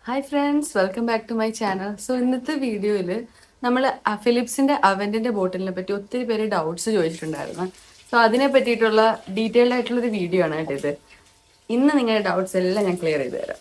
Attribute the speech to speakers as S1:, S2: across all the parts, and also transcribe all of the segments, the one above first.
S1: Hi friends, welcome back to my channel. So ഇന്നത്തെ വീഡിയോയിൽ നമ്മൾ ഫിലിപ്സിൻ്റെ അവൻറ്റിൻ്റെ ബോട്ടിലിനെ പറ്റി ഒത്തിരി പേര് ഡൗട്ട്സ് ചോദിച്ചിട്ടുണ്ടായിരുന്നു. സോ അതിനെ പറ്റിയിട്ടുള്ള ഡീറ്റെയിൽഡ് ആയിട്ടുള്ളൊരു വീഡിയോ ആണ് കേട്ടോ ഇത്. ഇന്ന് നിങ്ങളുടെ ഡൗട്ട്സ് എല്ലാം ഞാൻ ക്ലിയർ ചെയ്ത് തരാം.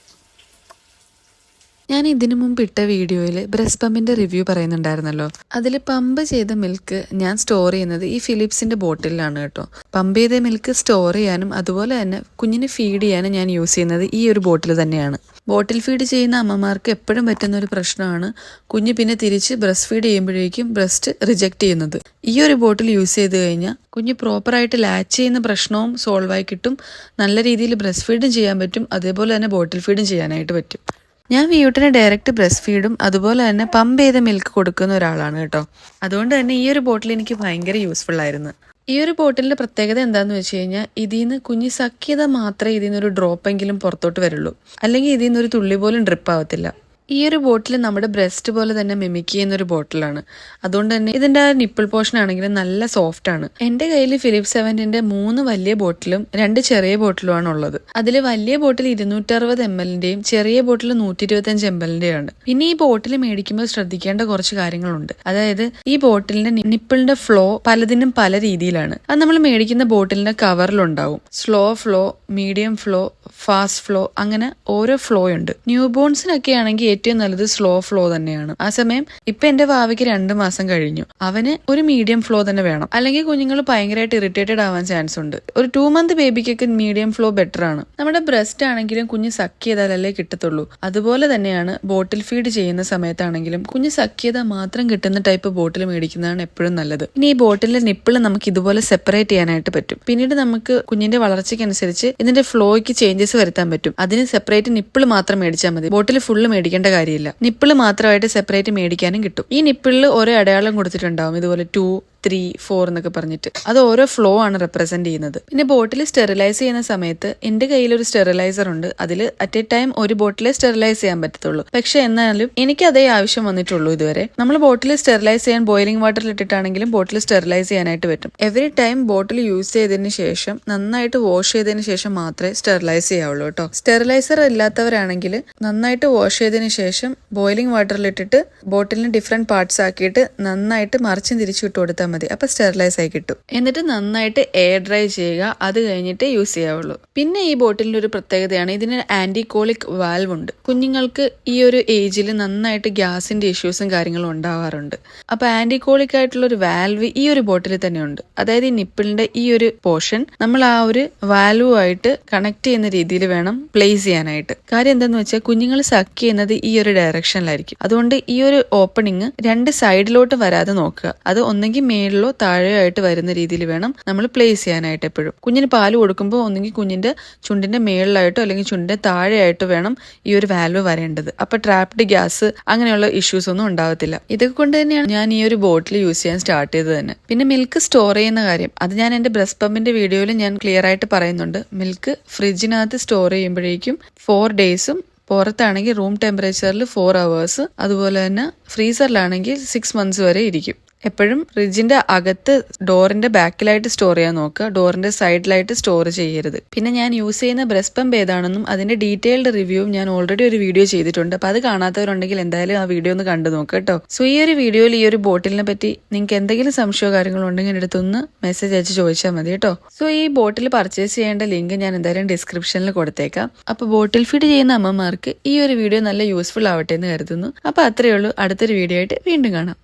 S2: ഞാൻ ഇതിനു മുമ്പ് ഇട്ട വീഡിയോയിൽ ബ്രസ്റ്റ് പമ്പിൻ്റെ റിവ്യൂ പറയുന്നുണ്ടായിരുന്നല്ലോ. അതിൽ പമ്പ് ചെയ്ത മിൽക്ക് ഞാൻ സ്റ്റോർ ചെയ്യുന്നത് ഈ ഫിലിപ്സിൻ്റെ ബോട്ടിലാണ് കേട്ടോ. പമ്പ് ചെയ്ത മിൽക്ക് സ്റ്റോർ ചെയ്യാനും അതുപോലെ തന്നെ കുഞ്ഞിന് ഫീഡ് ചെയ്യാനും ഞാൻ യൂസ് ചെയ്യുന്നത് ഈ ഒരു ബോട്ടിൽ തന്നെയാണ്. ബോട്ടിൽ ഫീഡ് ചെയ്യുന്ന അമ്മമാർക്ക് എപ്പോഴും പറ്റുന്ന ഒരു പ്രശ്നമാണ് കുഞ്ഞ് പിന്നെ തിരിച്ച് ബ്രസ്റ്റ് ഫീഡ് ചെയ്യുമ്പോഴേക്കും ബ്രസ്റ്റ് റിജക്റ്റ് ചെയ്യുന്നത്. ഈ ഒരു ബോട്ടിൽ യൂസ് ചെയ്ത് കഴിഞ്ഞാൽ കുഞ്ഞ് പ്രോപ്പറായിട്ട് ലാച്ച് ചെയ്യുന്ന പ്രശ്നവും സോൾവ് ആയി കിട്ടും. നല്ല രീതിയിൽ ബ്രസ്റ്റ് ഫീഡും ചെയ്യാൻ പറ്റും, അതേപോലെ തന്നെ ബോട്ടിൽ ഫീഡും ചെയ്യാനായിട്ട് പറ്റും. ഞാൻ വിയൂട്ടിന് ഡയറക്റ്റ് ബ്രസ്റ്റ് ഫീഡും അതുപോലെ തന്നെ പമ്പ് ചെയ്ത മിൽക്ക് കൊടുക്കുന്ന ഒരാളാണ് കേട്ടോ. അതുകൊണ്ട് തന്നെ ഈ ഒരു ബോട്ടിൽ എനിക്ക് ഭയങ്കര യൂസ്ഫുൾ ആയിരുന്നു. ഈ ഒരു ബോട്ടിലിന്റെ പ്രത്യേകത എന്താണെന്ന് വെച്ച് കഴിഞ്ഞാൽ ഇതിൽ നിന്ന് കുഞ്ഞ് സഖ്യത മാത്രമേ ഇതിൽ നിന്നൊരു ഡ്രോപ്പെങ്കിലും പുറത്തോട്ട് വരുള്ളൂ, അല്ലെങ്കിൽ ഇതിൽ നിന്നൊരു തുള്ളി പോലും ഡ്രിപ്പ് ആവത്തില്ല. ഈ ഒരു ബോട്ടിൽ നമ്മുടെ ബ്രസ്റ്റ് പോലെ തന്നെ മിമിക് ചെയ്യുന്ന ഒരു ബോട്ടിലാണ്. അതുകൊണ്ട് തന്നെ ഇതിന്റെ നിപ്പിൾ പോർഷൻ ആണെങ്കിലും നല്ല സോഫ്റ്റ് ആണ്. എന്റെ കയ്യിൽ ഫിലിപ്സ് 7ന്റെ 3 വലിയ ബോട്ടിലും 2 ചെറിയ ബോട്ടിലുമാണ് ഉള്ളത്. അതിൽ വലിയ ബോട്ടിൽ 260 ml ചെറിയ ബോട്ടിൽ 125 ml ആണ്. പിന്നെ ഈ ബോട്ടിൽ മേടിക്കുമ്പോൾ ശ്രദ്ധിക്കേണ്ട കുറച്ച് കാര്യങ്ങളുണ്ട്. അതായത് ഈ ബോട്ടിലിന്റെ നിപ്പിളിന്റെ ഫ്ലോ പലതിനും പല രീതിയിലാണ്. അത് നമ്മൾ മേടിക്കുന്ന ബോട്ടിലിന്റെ കവറിലുണ്ടാവും. Slow flow, medium flow, fast flow, അങ്ങനെ ഓരോ ഫ്ലോ ഉണ്ട്. ന്യൂ ബോൺസിനൊക്കെ ആണെങ്കിൽ ഏറ്റവും നല്ലത് സ്ലോ ഫ്ലോ തന്നെയാണ്. ആ സമയം ഇപ്പൊ എന്റെ ഭാവിക്ക് 2 മാസം കഴിഞ്ഞു. അവന് ഒരു മീഡിയം ഫ്ലോ തന്നെ വേണം, അല്ലെങ്കിൽ കുഞ്ഞുങ്ങൾ ഭയങ്കരമായിട്ട് ഇറിറ്റേറ്റഡ് ആവാൻ ചാൻസ് ഉണ്ട്. ഒരു 2 മന്ത് ബേബിക്കൊക്കെ മീഡിയം ഫ്ലോ ബെറ്റർ ആണ്. നമ്മുടെ ബ്രസ്റ്റ് ആണെങ്കിലും കുഞ്ഞ് സക്ക് ചെയ്താലല്ലേ കിട്ടത്തുള്ളൂ. അതുപോലെ തന്നെയാണ് ബോട്ടിൽ ഫീഡ് ചെയ്യുന്ന സമയത്താണെങ്കിലും കുഞ്ഞ് സഖ്യത മാത്രം കിട്ടുന്ന ടൈപ്പ് ബോട്ടിൽ മേടിക്കുന്നതാണ് എപ്പോഴും നല്ലത്. ഇനി ഈ ബോട്ടിലെ നിപ്പിൾ നമുക്ക് ഇതുപോലെ സെപ്പറേറ്റ് ചെയ്യാനായിട്ട് പറ്റും. പിന്നീട് നമുക്ക് കുഞ്ഞിന്റെ വളർച്ചയ്ക്കനുസരിച്ച് ഇതിന്റെ ഫ്ലോയ്ക്ക് ചേഞ്ചസ് വരുത്താൻ പറ്റും. അതിന് സെപ്പറേറ്റ് നിപ്പിൾ മാത്രം മേടിച്ചാൽ മതി. ബോട്ടിൽ ഫുള്ള് മേടിക്കേണ്ട കാര്യമില്ല. നിപ്പിള് മാത്രമായിട്ട് സെപ്പറേറ്റ് മേടിക്കാനും കിട്ടും. ഈ നിപ്പിളിൽ ഓരോ അടയാളം കൊടുത്തിട്ടുണ്ടാവും, ഇതുപോലെ 2, 3, 4 എന്നൊക്കെ പറഞ്ഞിട്ട്. അത് ഓരോ ഫ്ലോ ആണ് റെപ്രസെന്റ് ചെയ്യുന്നത്. പിന്നെ ബോട്ടിൽ സ്റ്റെറിലൈസ് ചെയ്യുന്ന സമയത്ത് എന്റെ കയ്യിൽ ഒരു സ്റ്റെറിലൈസർ ഉണ്ട്. അതിൽ അറ്റ് എ ടൈം ഒരു ബോട്ടിലെ സ്റ്റെറിലൈസ് ചെയ്യാൻ പറ്റത്തുള്ളൂ. പക്ഷെ എന്നാലും എനിക്ക് അതേ ആവശ്യം വന്നിട്ടുള്ളൂ ഇതുവരെ. നമ്മൾ ബോട്ടിൽ സ്റ്റെറിലൈസ് ചെയ്യാൻ ബോയിലിംഗ് വാട്ടറിൽ ഇട്ടിട്ടാണെങ്കിലും ബോട്ടിൽ സ്റ്റെറിലൈസ് ചെയ്യാനായിട്ട് പറ്റും. എവറി ടൈം ബോട്ടിൽ യൂസ് ചെയ്തതിന് ശേഷം നന്നായിട്ട് വാഷ് ചെയ്തതിന് ശേഷം മാത്രമേ സ്റ്റെറിലൈസ് ചെയ്യാവുള്ളൂ കേട്ടോ. സ്റ്റെറിലൈസർ ഇല്ലാത്തവരാണെങ്കിൽ നന്നായിട്ട് വാഷ് ചെയ്തതിന് ശേഷം ബോയിലിംഗ് വാട്ടറിൽ ഇട്ടിട്ട് ബോട്ടിലിന് ഡിഫറെന്റ് പാർട്സ് ആക്കിയിട്ട് നന്നായിട്ട് മറിച്ചും തിരിച്ചു ഇട്ട് കൊടുത്താൽ മതി. അപ്പൊ സ്റ്റെറിലൈസ് ആയി കിട്ടും. എന്നിട്ട് നന്നായിട്ട് എയർ ഡ്രൈ ചെയ്യുക. അത് കഴിഞ്ഞിട്ട് യൂസ് ചെയ്യാവുള്ളൂ. പിന്നെ ഈ ബോട്ടിലിന്റെ ഒരു പ്രത്യേകതയാണ് ഇതിന് ആന്റികോളിക് വാൽവ് ഉണ്ട്. കുഞ്ഞുങ്ങൾക്ക് ഈ ഒരു ഏജിൽ നന്നായിട്ട് ഗ്യാസിന്റെ ഇഷ്യൂസും കാര്യങ്ങളും ഉണ്ടാവാറുണ്ട്. അപ്പൊ ആന്റികോളിക് ആയിട്ടുള്ള ഒരു വാൽവ് ഈ ഒരു ബോട്ടിൽ തന്നെ ഉണ്ട്. അതായത് ഈ നിപ്പിളിന്റെ ഈ ഒരു പോർഷൻ നമ്മൾ ആ ഒരു വാൽവുമായിട്ട് കണക്ട് ചെയ്യുന്ന രീതിയിൽ വേണം പ്ലേസ് ചെയ്യാനായിട്ട്. കാര്യം എന്താന്ന് വെച്ചാൽ കുഞ്ഞുങ്ങൾ സക്ക് ചെയ്യുന്നത് ഈ ഒരു ഡയറക്ഷനിലായിരിക്കും. അതുകൊണ്ട് ഈ ഒരു ഓപ്പണിങ് 2 സൈഡിലോട്ട് വരാതെ നോക്കുക. അത് ഒന്നെങ്കിൽ മേളിലോ താഴെയോ ആയിട്ട് വരുന്ന രീതിയിൽ വേണം നമ്മൾ പ്ലേസ് ചെയ്യാനായിട്ട്. എപ്പോഴും കുഞ്ഞിന് പാല് കൊടുക്കുമ്പോൾ ഒന്നെങ്കിൽ കുഞ്ഞിന്റെ ചുണ്ടിന്റെ മേളിലായിട്ടോ അല്ലെങ്കിൽ ചുണ്ടിന്റെ താഴെയായിട്ടോ വേണം ഈ ഒരു വാൽവ് വരേണ്ടത്. അപ്പൊ ട്രാപ്ഡ് ഗ്യാസ് അങ്ങനെയുള്ള ഇഷ്യൂസ് ഒന്നും ഉണ്ടാവത്തില്ല. ഇതൊക്കെ കൊണ്ട് തന്നെയാണ് ഞാൻ ഈ ഒരു ബോട്ടിൽ യൂസ് ചെയ്യാൻ സ്റ്റാർട്ട് ചെയ്തത് തന്നെ. പിന്നെ മിൽക്ക് സ്റ്റോർ ചെയ്യുന്ന കാര്യം അത് ഞാൻ എന്റെ ബ്രസ്റ്റ് പമ്പിന്റെ വീഡിയോയിൽ ഞാൻ ക്ലിയർ ആയിട്ട് പറയുന്നുണ്ട്. മിൽക്ക് ഫ്രിഡ്ജിനകത്ത് സ്റ്റോർ ചെയ്യുമ്പോഴേക്കും 4 days, പുറത്താണെങ്കിൽ റൂം ടെമ്പറേച്ചറിൽ 4 hours, അതുപോലെ തന്നെ ഫ്രീസറിലാണെങ്കിൽ 6 months വരെ ഇരിക്കും. എപ്പോഴും ഫ്രിഡ്ജിന്റെ അകത്ത് ഡോറിന്റെ ബാക്കിലായിട്ട് സ്റ്റോർ ചെയ്യാൻ നോക്കുക. ഡോറിന്റെ സൈഡിലായിട്ട് സ്റ്റോർ ചെയ്യരുത്. പിന്നെ ഞാൻ യൂസ് ചെയ്യുന്ന ബ്രസ്റ്റ് പമ്പ് ഏതാണെന്നും അതിന്റെ ഡീറ്റെയിൽഡ് റിവ്യൂവും ഞാൻ ഓൾറെഡി ഒരു വീഡിയോ ചെയ്തിട്ടുണ്ട്. അപ്പൊ അത് കാണാത്തവരുണ്ടെങ്കിൽ എന്തായാലും ആ വീഡിയോ ഒന്ന് കണ്ടു നോക്കുക കേട്ടോ. സോ ഈ ഒരു വീഡിയോയിൽ ഈ ഒരു ബോട്ടിലിനെ പറ്റി നിങ്ങൾക്ക് എന്തെങ്കിലും സംശയമോ കാര്യങ്ങളോ ഉണ്ടെങ്കിൽ എടുത്തൊന്ന് മെസ്സേജ് അയച്ച് ചോദിച്ചാൽ മതി കേട്ടോ. സോ ഈ ബോട്ടിൽ പർച്ചേസ് ചെയ്യേണ്ട ലിങ്ക് ഞാൻ എന്തായാലും ഡിസ്ക്രിപ്ഷനിൽ കൊടുത്തേക്കാം. അപ്പൊ ബോട്ടിൽ ഫീഡ് ചെയ്യുന്ന അമ്മമാർക്ക് ഈ ഒരു വീഡിയോ നല്ല യൂസ്ഫുൾ ആവട്ടെ എന്ന് കരുതുന്നു. അപ്പൊ അത്രയേ ഉള്ളൂ. അടുത്തൊരു വീഡിയോ ആയിട്ട് വീണ്ടും കാണാം.